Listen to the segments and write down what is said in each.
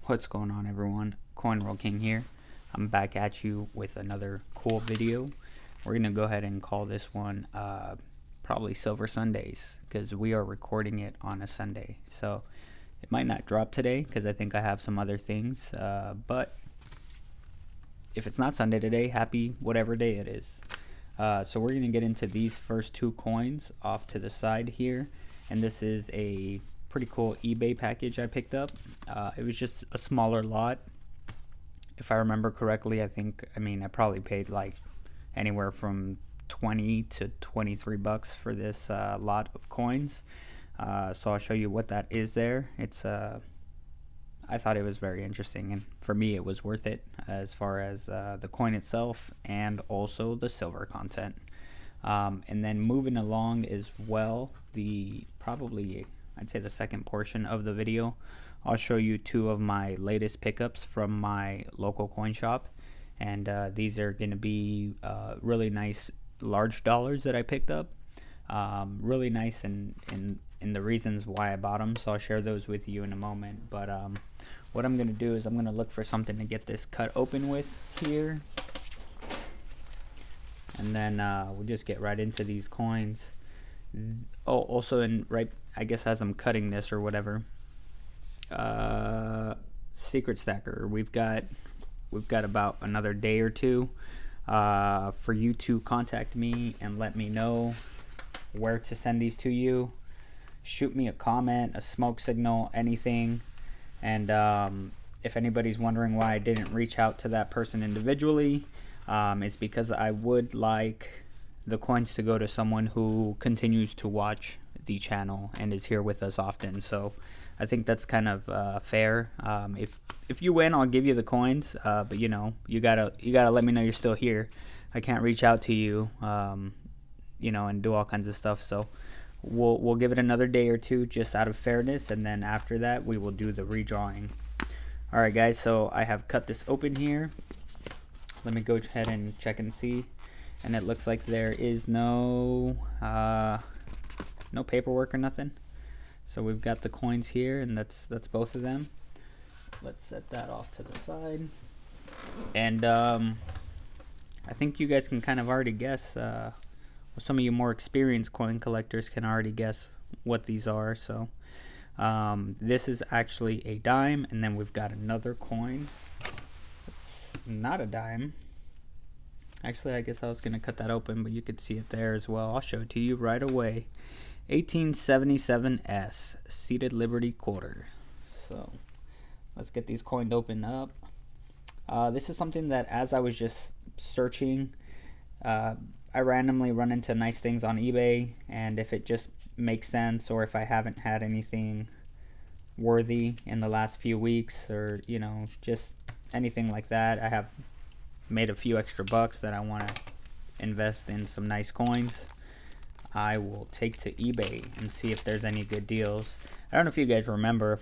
What's going on, everyone? CoinRoll King here. I'm back at you with another cool video. We're gonna go ahead and call this one probably Silver Sundays because we are recording it on a Sunday. So it might not drop today because I think I have some other things. But if it's not Sunday today, happy whatever day it is. So we're gonna get into these first two coins off to the side here, and this is a pretty cool eBay package I picked up. It was just a smaller lot. If I remember correctly, I probably paid like anywhere from 20 to 23 bucks for this lot of coins. So I'll show you what that is there. I thought it was very interesting, and for me it was worth it as far as the coin itself and also the silver content. And then moving along as well, I'd say the second portion of the video, I'll show you two of my latest pickups from my local coin shop, and these are going to be really nice large dollars that I picked up. Really nice in the reasons why I bought them, so I'll share those with you in a moment. But what I'm going to do is I'm going to look for something to get this cut open with here, and then we'll just get right into these coins. Oh, also I guess as I'm cutting this or whatever, Secret Stacker, we've got about another day or two for you to contact me and let me know where to send these to you. Shoot me a comment, a smoke signal, anything. And if anybody's wondering why I didn't reach out to that person individually, it's because I would like the coins to go to someone who continues to watch the channel and is here with us often. So I think that's kind of fair. If you win, I'll give you the coins, but you gotta let me know you're still here. I can't reach out to you, and do all kinds of stuff. So we'll give it another day or two just out of fairness, and then after that we will do the redrawing. All right, guys. So I have cut this open here. Let me go ahead and check and see. And it looks like there is no paperwork or nothing. So we've got the coins here, and that's both of them. Let's set that off to the side. And I think you guys can kind of already guess. Some of you more experienced coin collectors can already guess what these are. So this is actually a dime, and then we've got another coin. It's not a dime. Actually, I guess I was going to cut that open, but you could see it there as well. I'll show it to you right away. 1877S Seated Liberty Quarter. So let's get these coins opened up. This is something that, as I was just searching, I randomly run into nice things on eBay, and if it just makes sense, or if I haven't had anything worthy in the last few weeks, or just anything like that, I have made a few extra bucks that I want to invest in some nice coins, I will take to eBay and see if there's any good deals. I don't know if you guys remember,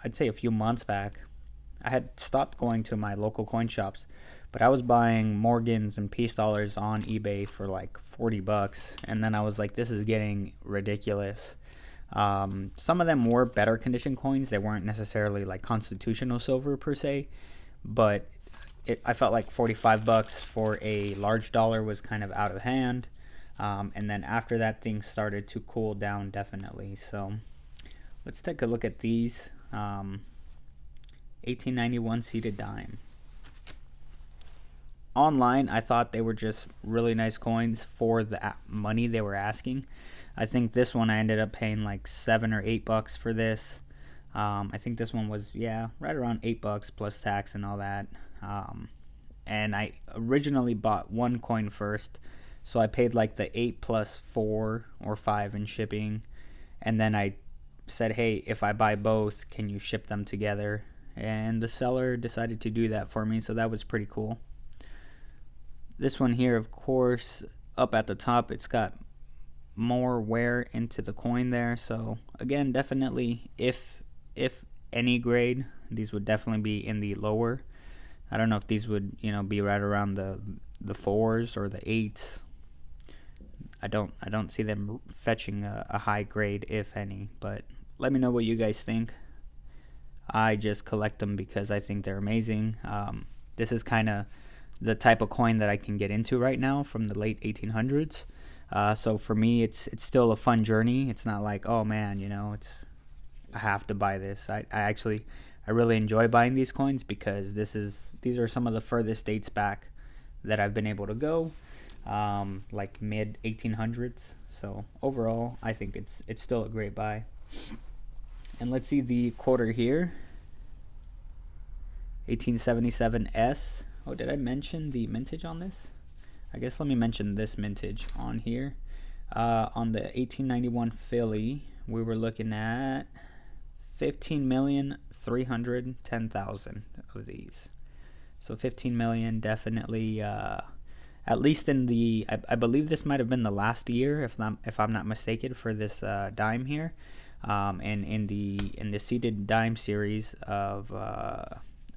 I'd say a few months back, I had stopped going to my local coin shops, but I was buying Morgans and Peace Dollars on eBay for like 40 bucks, and then I was like, this is getting ridiculous. Some of them were better condition coins. They weren't necessarily like constitutional silver per se, but I felt like 45 bucks for a large dollar was kind of out of hand. And then after that, things started to cool down definitely. So let's take a look at these. 1891 seated dime. Online, I thought they were just really nice coins for the money they were asking. I think this one I ended up paying like 7 or 8 bucks for this. I think this one was, right around 8 bucks plus tax and all that. And I originally bought one coin first, so I paid like the 8 plus 4 or 5 in shipping, and then I said, hey, if I buy both, can you ship them together? And the seller decided to do that for me, so that was pretty cool. This one here, of course, up at the top, it's got more wear into the coin there. So again, definitely, if any grade, these would definitely be in the lower. I don't know if these would be right around the 4s or the 8s. I don't see them fetching a high grade, if any. But let me know what you guys think. I just collect them because I think they're amazing. This is kind of the type of coin that I can get into right now from the late 1800s. So for me, it's still a fun journey. It's not like, oh man, I have to buy this. I really enjoy buying these coins because these are some of the furthest dates back that I've been able to go, like mid 1800s. So overall, I think it's still a great buy. And let's see the quarter here. 1877S. Oh, did I mention the mintage on this? I guess let me mention this mintage on here. On the 1891 Philly, we were looking at 15,310,000 of these. So 15 million, definitely. At least in the, I believe this might have been the last year, if I'm not mistaken, for this dime here. And in the seeded dime series of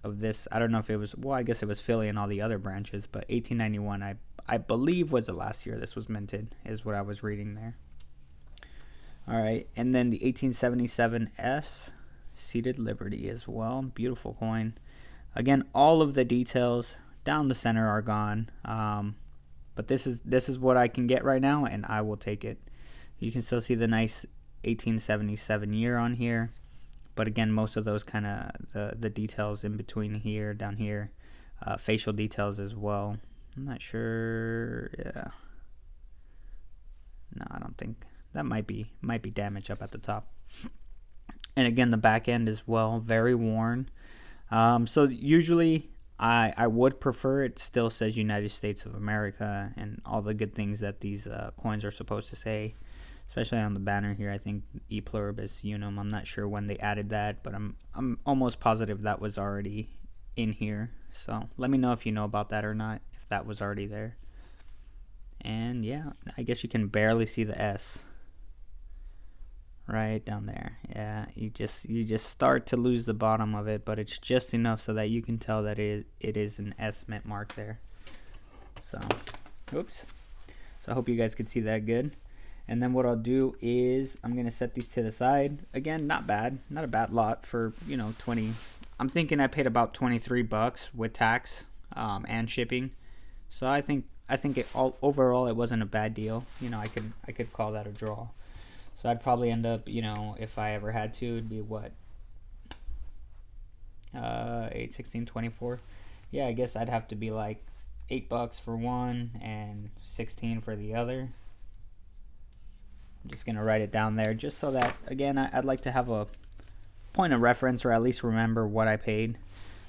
this, I don't know if it was, well, I guess it was Philly and all the other branches, but 1891, I believe was the last year this was minted, is what I was reading there. All right, and then the 1877S seeded Liberty as well. Beautiful coin. Again, all of the details down the center are gone. But this is what I can get right now, and I will take it. You can still see the nice 1877 year on here. But again, most of those kind of the details in between here, down here, facial details as well. I'm not sure. Yeah. No, I don't think. That might be damaged up at the top. And again, the back end as well, very worn. So usually I would prefer it still says United States of America and all the good things that these coins are supposed to say, especially on the banner here. I think E Pluribus Unum. I'm not sure when they added that, but I'm almost positive that was already in here. So let me know if you know about that or not, if that was already there. And yeah, I guess you can barely see the S right down there. Yeah, you just start to lose the bottom of it, but it's just enough so that you can tell that it is an S mint mark there. So, oops. So I hope you guys could see that good. And then what I'll do is I'm gonna set these to the side. Again, not bad, not a bad lot for 20. I'm thinking I paid about $23 with tax and shipping. So I think overall it wasn't a bad deal. I could call that a draw. So I'd probably end up, if I ever had to, it'd be what? 8, 16, 24. Yeah, I guess I'd have to be like $8 for one and 16 for the other. I'm just gonna write it down there just so that, again, I'd like to have a point of reference, or at least remember what I paid.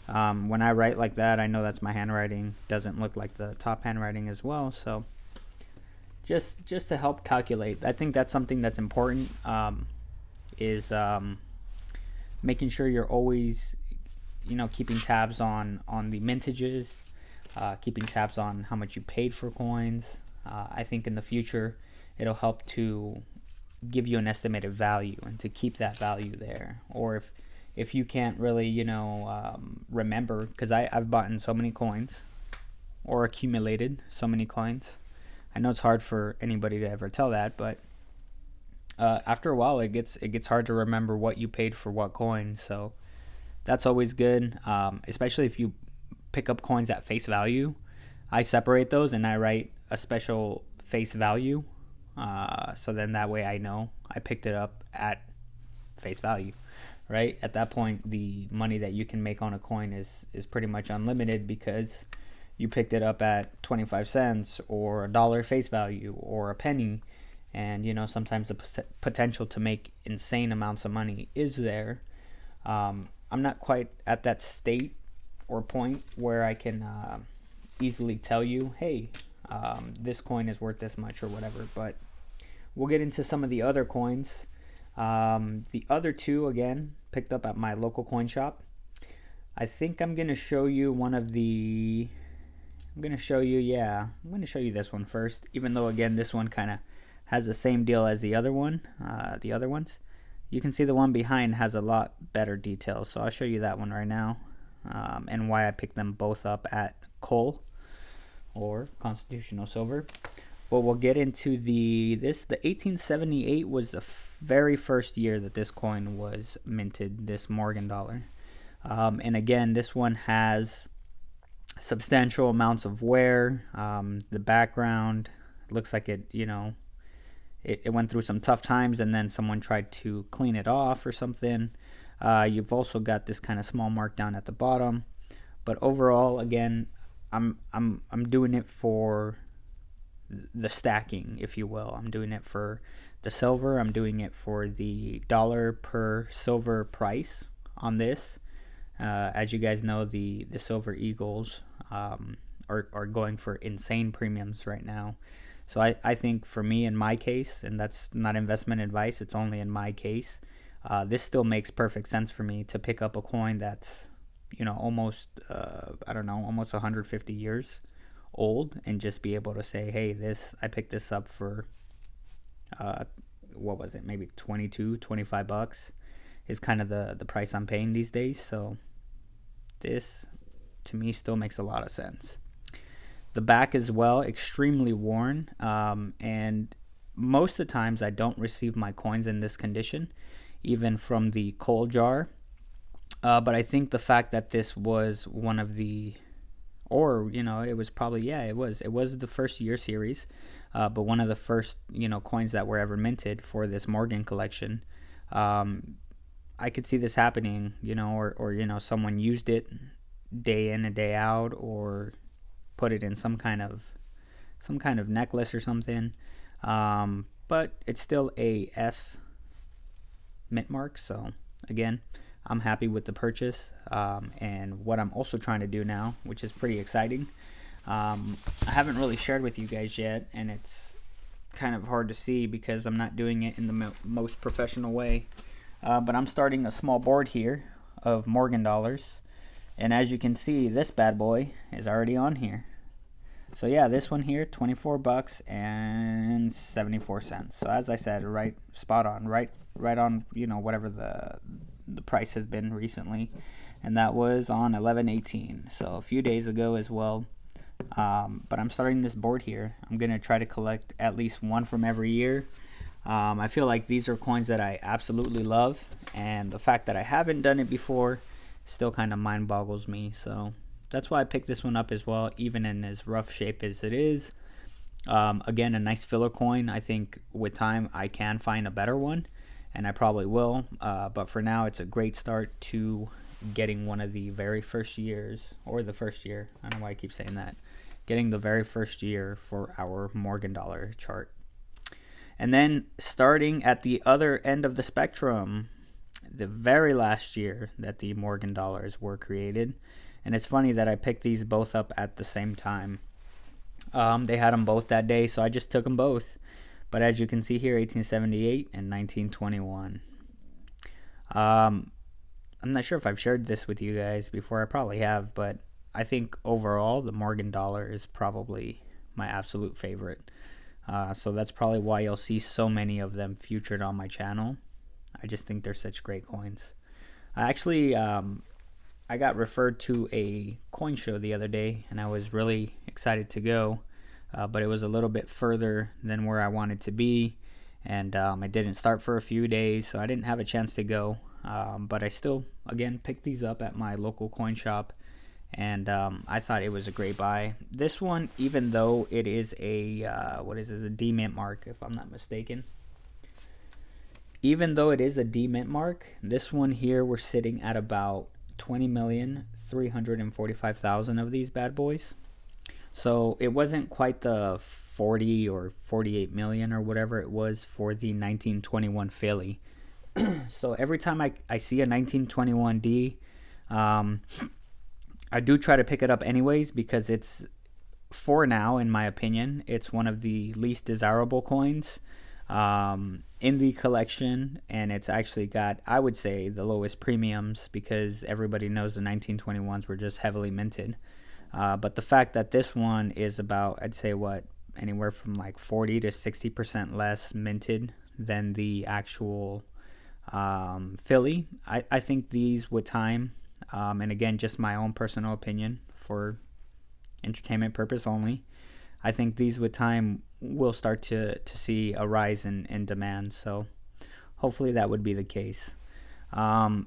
When I write like that, I know that's my handwriting. Doesn't look like the top handwriting as well, so just to help calculate. I think that's something that's important, is making sure you're always keeping tabs on the mintages, keeping tabs on how much you paid for coins. I think in the future it'll help to give you an estimated value and to keep that value there. Or if you can't really remember, because I've bought in so many coins or accumulated so many coins. I know it's hard for anybody to ever tell that, but after a while it gets hard to remember what you paid for what coin. So that's always good, especially if you pick up coins at face value. I separate those and I write a special face value, so then that way I know I picked it up at face value, right? At that point, the money that you can make on a coin is pretty much unlimited, because you picked it up at 25 cents or $1 face value or a penny. And sometimes the potential to make insane amounts of money is there. I'm not quite at that state or point where I can easily tell you, hey, this coin is worth this much or whatever, but we'll get into some of the other coins. The other two, again, picked up at my local coin shop. I think I'm going to show you I'm going to show you this one first, even though, again, this one kind of has the same deal as the other one, the other ones. You can see the one behind has a lot better details, so I'll show you that one right now, and why I picked them both up at Cole, or Constitutional Silver. But we'll get into the 1878 was the very first year that this coin was minted, this Morgan dollar. And again, this one has substantial amounts of wear. The background looks like it, it went through some tough times, and then someone tried to clean it off or something. You've also got this kind of small mark down at the bottom, but overall, again, I'm doing it for the stacking, if you will. I'm doing it for the silver. I'm doing it for the dollar per silver price on this. As you guys know, the Silver Eagles are going for insane premiums right now. So I think for me, in my case, and that's not investment advice, it's only in my case, this still makes perfect sense for me to pick up a coin that's, almost, almost 150 years old, and just be able to say, hey, I picked this up for, what was it, maybe $25 is kind of the price I'm paying these days. So this, to me, still makes a lot of sense. The back as well, extremely worn, and most of the times I don't receive my coins in this condition, even from the coal jar. But I think the fact that this was one of the, or it was probably, it was the first year series, but one of the first coins that were ever minted for this Morgan collection. I could see this happening, or someone used it day in and day out, or put it in some kind of necklace or something. But it's still a S mint mark, so again, I'm happy with the purchase. And what I'm also trying to do now, which is pretty exciting, I haven't really shared with you guys yet, and it's kind of hard to see because I'm not doing it in the most professional way. But I'm starting a small board here of Morgan dollars, and as you can see, this bad boy is already on here. So yeah, this one here, $24 and 74 cents. So as I said, right, spot on, right on, whatever the price has been recently, and that was on 11/18, so a few days ago as well. But I'm starting this board here. I'm gonna try to collect at least one from every year. I feel like these are coins that I absolutely love, and the fact that I haven't done it before still kind of mind boggles me. So that's why I picked this one up as well, even in as rough shape as it is. Again, a nice filler coin. I think with time I can find a better one, and I probably will. But for now, it's a great start to getting one of the very first years, or the first year. I don't know why I keep saying that. Getting the very first year for our Morgan dollar chart. And then starting at the other end of the spectrum, the very last year that the Morgan dollars were created. And it's funny that I picked these both up at the same time. They had them both that day, so I just took them both. But as you can see here, 1878 and 1921. I'm not sure if I've shared this with you guys before. I probably have, but I think overall the Morgan dollar is probably my absolute favorite. So that's probably why you'll see so many of them featured on my channel. I just think they're such great coins. I got referred to a coin show the other day, and I was really excited to go, but it was a little bit further than where I wanted to be, and it didn't start for a few days, so I didn't have a chance to go. But I still, again, picked these up at my local coin shop, and I thought it was a great buy. This one, even though it is a a D mint mark, if I'm not mistaken. Even though it is a D mint mark, this one here, we're sitting at about 20,345,000 of these bad boys. So it wasn't quite the 40 or 48 million or whatever it was for the 1921 Philly. So every time I see a 1921D, I do try to pick it up anyways, because it's, for now, in my opinion, it's one of the least desirable coins in the collection, and it's actually got, I would say, the lowest premiums, because everybody knows the 1921s were just heavily minted. But the fact that this one is about, I'd say, anywhere from like 40 to 60% less minted than the actual Philly, I think these with time, and again, just my own personal opinion for entertainment purpose only, I think these with time will start to see a rise in demand. So hopefully that would be the case. I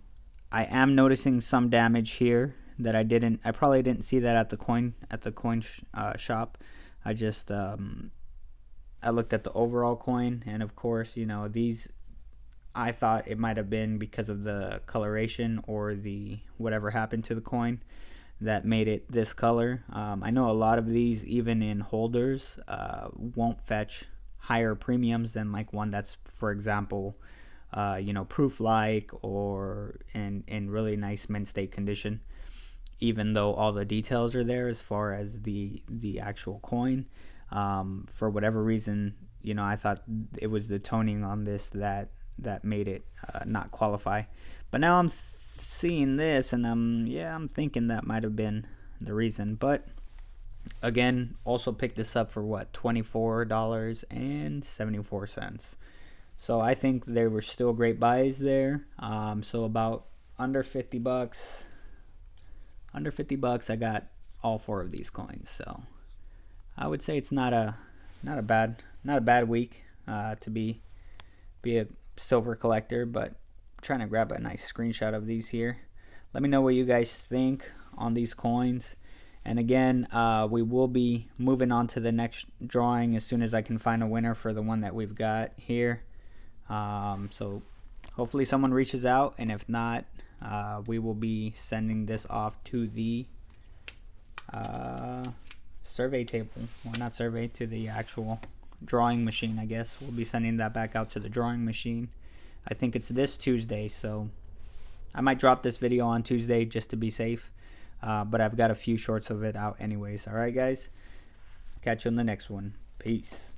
am noticing some damage here that I probably didn't see that at the coin shop. I just I looked at the overall coin, and of course, you know, these, I thought it might have been because of the coloration or the whatever happened to the coin that made it this color. I know a lot of these, even in holders, won't fetch higher premiums than like one that's, for example, you know, proof like or in really nice mint state condition, even though all the details are there as far as the actual coin. For whatever reason, you know, I thought it was the toning on this that made it not qualify. But now I'm seeing this, and I'm thinking that might have been the reason. But again, also picked this up for what, $24.74. So I think they were still great buys there. So about under $50. Under $50, I got all 4 of these coins. So I would say it's not a bad week to be a silver collector, but trying to grab a nice screenshot of these here. Let me know what you guys think on these coins. And again, we will be moving on to the next drawing as soon as I can find a winner for the one that we've got here. So hopefully someone reaches out, and if not, we will be sending this off to the survey table. Well, not survey, to the actual drawing machine, I guess. We'll be sending that back out to the drawing machine. I think it's this Tuesday, so I might drop this video on Tuesday just to be safe. But I've got a few shorts of it out anyways. Alright guys, catch you on the next one. Peace.